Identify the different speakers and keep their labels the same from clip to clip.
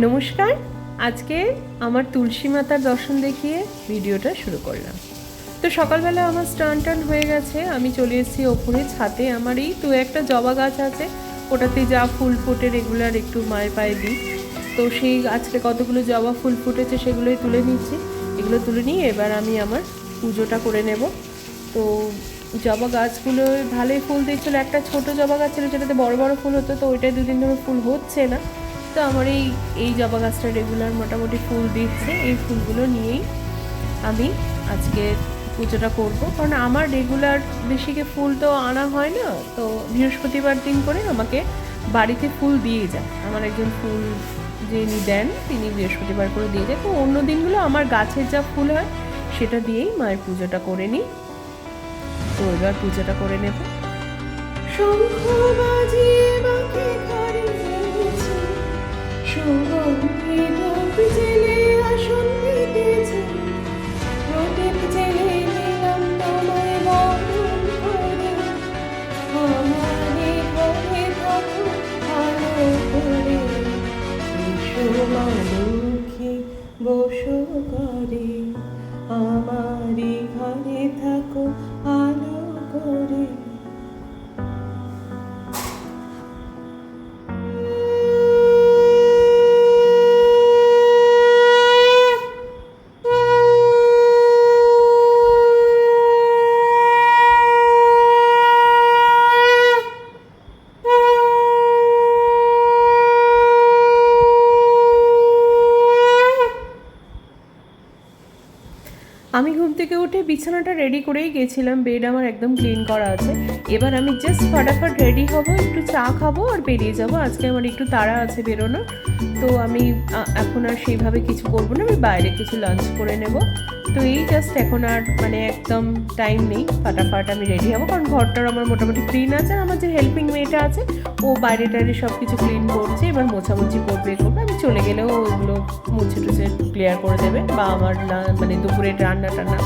Speaker 1: নমস্কার। আজকে আমার তুলসী মাতার দর্শন দেখিয়ে ভিডিওটা শুরু করলাম। তো সকালবেলা আমার স্নান টান হয়ে গেছে, আমি চলে এসেছি ওপরে ছাদে। আমার এই তো একটা জবা গাছ আছে, ওটাতে যা ফুল ফোটে রেগুলার একটু মায়ের পায়ে দিই। তো সেই আজকে কতগুলো জবা ফুল ফুটেছে সেগুলোই তুলে নিচ্ছি। এগুলো তুলে নিয়ে এবার আমি আমার পুজোটা করে নেব। তো জবা গাছগুলো ভালোই ফুল দিচ্ছিল। একটা ছোট জবা গাছ ছিল যেটাতে বড় বড় ফুল হতো, তো ওইটাই দুদিন ধরে ফুল হচ্ছে না। তো আমার এই জবা গাছটা রেগুলার মোটামুটি ফুল দিচ্ছে। এই ফুলগুলো নিয়েই আমি আজকে পুজোটা করব, কারণ আমার রেগুলার বেশিকে ফুল তো আনা হয় না। তো বৃহস্পতিবার দিন করে আমাকে বাড়িতে ফুল দিয়ে যায়। আমার একজন ফুল যিনি দেন তিনি বৃহস্পতিবার করে দিয়ে যায়। তো অন্য দিনগুলো আমার গাছের যা ফুল হয় সেটা দিয়েই মায়ের পুজোটা করে নিই। তো এবার পুজোটা করে নেব। শঙ্খ বাজিয়ে বাঁকে ঘরে জ্বলেছে, সুগন্ধি ধূপ জেলে আসন পেতেছে, প্রদীপ জেলে নিলাম তোমায় বরণ করে, আমারে ঘরে থাকো ভালো করে, এসো মা লক্ষ্মী বসো করে, আমারি ঘরে থাকো ভালো করে। আমি ঘুম থেকে উঠে বিছানাটা রেডি করেই গেছিলাম, বেড আমার একদম ক্লিন করা আছে। এবার আমি জাস্ট ফটাফট রেডি হব, একটু চা খাবো আর বেরিয়ে যাব। আজকে আমার একটু তাড়া আছে বেরোনো, তো আমি এখন আর সেইভাবে কিছু করবো না, আমি বাইরে কিছু লাঞ্চ করে নেব। তো এই জাস্ট এখন আর মানে একদম টাইম নেই, ফাটাফাট আমি রেডি হবো, কারণ ঘরটার আমার মোটামুটি ক্লিন আছে। আর আমার যে হেল্পিং মেয়েটা আছে ও বাইরে টাইরে সব কিছু ক্লিন করছে, এবার মোছামুছি করবে আমি চলে গেলেও ওইগুলো মুছে টুছে ক্লিয়ার করে দেবে, বা আমার মানে দুপুরে রান্না টান্না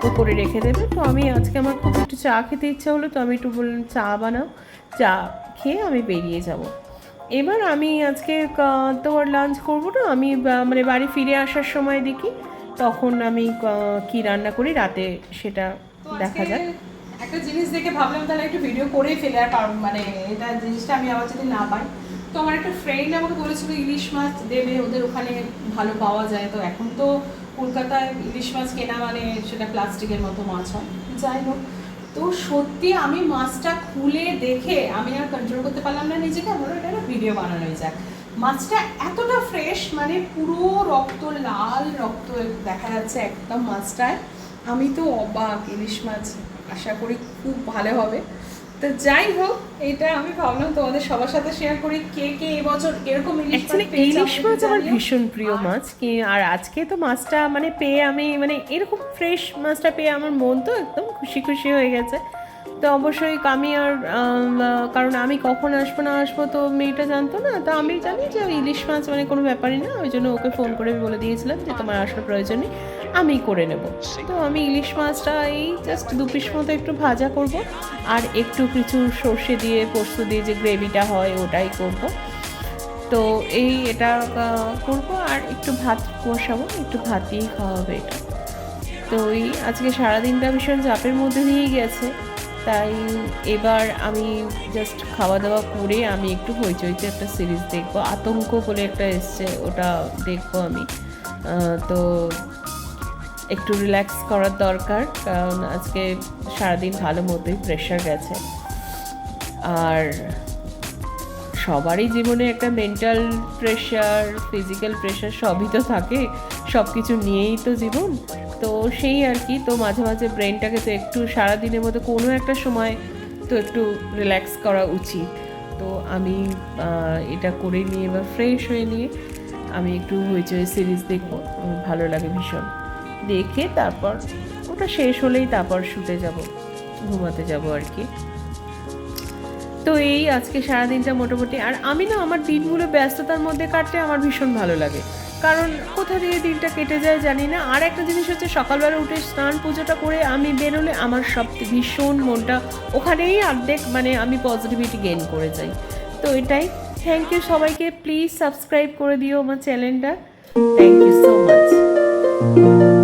Speaker 1: ও করে রেখে দেবে। তো আমি আজকে আমার খুব একটু চা খেতে ইচ্ছা হলো, তো আমি একটু বললাম চা বানাও, চা খেয়ে আমি বেরিয়ে যাব। এবার আমি আজকে তো আর লাঞ্চ করবো না, আমি মানে বাড়ি ফিরে আসার সময় দেখি তখন আমি কি রান্না করি রাতে সেটা দেখা যাক।
Speaker 2: একটা জিনিস দেখে ভাবলাম তাহলে একটু ভিডিও করেই ফেলে, আর পারবো মানে এটা জিনিসটা আমি আবার যদি না পাই। তো আমার একটা ফ্রেন্ড আমাকে বলেছিল ইলিশ মাছ দেবে, ওদের ওখানে ভালো পাওয়া যায়। তো এখন তো কলকাতায় ইলিশ মাছ কেনা মানে সেটা প্লাস্টিকের মতো মাছ হয়, যাই হোক। তো সত্যি আমি মাছটা খুলে দেখে আমি আর কন্ট্রোল করতে পারলাম না নিজেকে, আমার এটা একটা ভিডিও বানানো যাক। মাছটা এতটা ফ্রেশ, মানে পুরো রক্ত, লাল রক্ত দেখা যাচ্ছে একদম মাছটায়। আমি তো অবাক, ইলিশ মাছ আশা করি খুব ভালো হবে। তো যাই হোক, এটা আমি ভাবলাম তোমাদের সবার সাথে শেয়ার করি। কে কে এবছর এরকম
Speaker 1: ইলিশ মাছ আমার ভীষণ প্রিয় মাছ। আর আজকে তো মাছটা মানে পেয়ে আমি মানে এরকম ফ্রেশ মাছটা পেয়ে আমার মন তো একদম খুশি খুশি হয়ে গেছে। তো অবশ্যই আমি আর কারণ আমি কখন আসবো না আসবো তো মেয়েটা জানতো না, তো আমি জানি যে ইলিশ মাছ মানে কোনো ব্যাপারই না, ওই জন্য ওকে ফোন করে বলে দিয়েছিলাম যে তোমার আসার প্রয়োজন নেই, আমি করে নেব। তো আমি ইলিশ মাছটা এই জাস্ট 2 পিস মতো একটু ভাজা করব, আর একটু কিছু সর্ষে দিয়ে পোস্ত দিয়ে যে গ্রেভিটা হয় ওটাই করব। তো এটা করব, আর একটু ভাত বসাবো, একটু ভাত দিয়েই খাওয়া হবে এটা। তো আজকে সারাদিনটা ভীষণ চাপের মধ্যে দিয়েই গেছে, তাই এবার আমি জাস্ট খাওয়া দাওয়া করে আমি একটু হইচইতে একটা সিরিজ দেখবো, আতঙ্ক বলে একটা এসছে, ওটা দেখবো আমি। তো একটু রিল্যাক্স করার দরকার, কারণ আজকে সারাদিন ভালো মতোই প্রেশার গেছে। আর সবারই জীবনে একটা মেন্টাল প্রেশার, ফিজিক্যাল প্রেশার সবই তো থাকে, সব কিছু নিয়েই তো জীবন। তো সেই আর কি, তো মাঝে মাঝে ব্রেনটাকে তো একটু সারাদিনের মধ্যে কোনো একটা সময় তো একটু রিল্যাক্স করা উচিত। তো আমি এটা করে নিয়ে বা ফ্রেশ হয়ে নিয়ে আমি একটু হইচই সিরিজ দেখবো, ভালো লাগে ভীষণ। দেখে তারপর ওটা শেষ হলেই তারপর শুতে যাব, ঘুমাতে যাব আর কি। তো এই আজকে সারাদিনটা মোটামুটি, আর আমি না আমার দিনগুলো ব্যস্ততার মধ্যে কাটতে আমার ভীষণ ভালো লাগে, কারণ কোথা দিয়ে দিনটা কেটে যায় জানি না। আর একটা জিনিস হচ্ছে সকালবেলা উঠে স্নান পুজোটা করে আমি বেরোলে আমার সব ভীষণ মনটা ওখানেই অর্ধেক মানে আমি পজিটিভিটি গেইন করে যাই। তো এটাই থ্যাংক ইউ সবাইকে, প্লিজ সাবস্ক্রাইব করে দিও আমার চ্যানেলটা। Thank you so much.